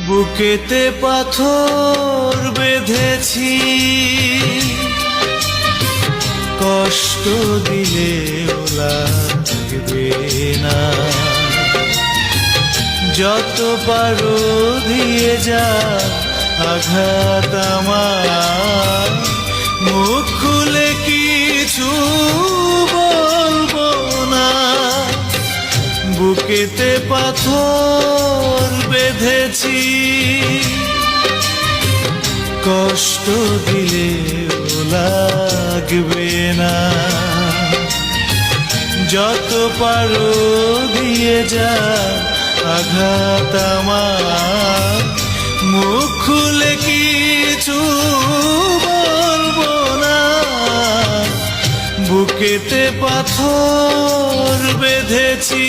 বুকেতে পাথর বেঁধেছি, কষ্ট দিলে লাগবে না। যত পারো দিয়ে যা আঘাত আমার, মুখ খুলে কিছু বলবো না। বুকেতে পাথর বেঁধেছি, কষ্ট দিলে লাগবে না। যত পারো দিয়ে যা আঘাত আমার, মুখ খুলে কিছু বলবো না। বুকেতে পাথর বেঁধেছি।